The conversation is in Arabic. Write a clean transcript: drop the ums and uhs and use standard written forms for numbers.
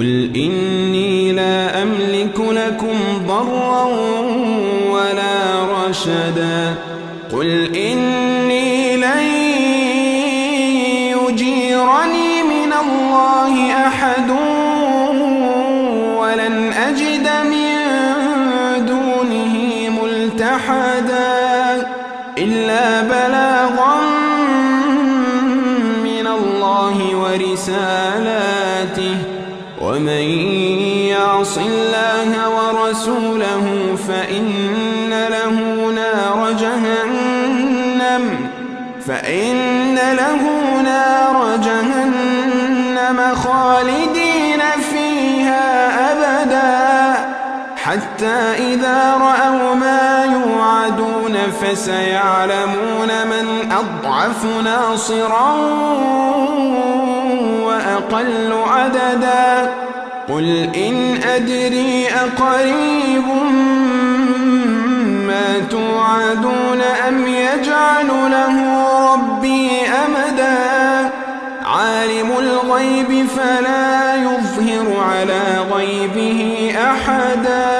قل إني لا أملك لكم ضرا ولا رشدا قل إني لن يجيرني من الله أحد ولن أجد من دونه ملتحدا إلا بلاغا من الله ورسالاته ومن يعص الله ورسوله فإن له نار جهنم خالدين فيها أبدا حتى إذا رأوا ما يوعدون فسيعلمون من أضعف ناصرا وأقل عددا قل إن أدري أقريب ما توعدون أم يجعل له ربي أمدا عالم الغيب فلا يظهر على غيبه أحدا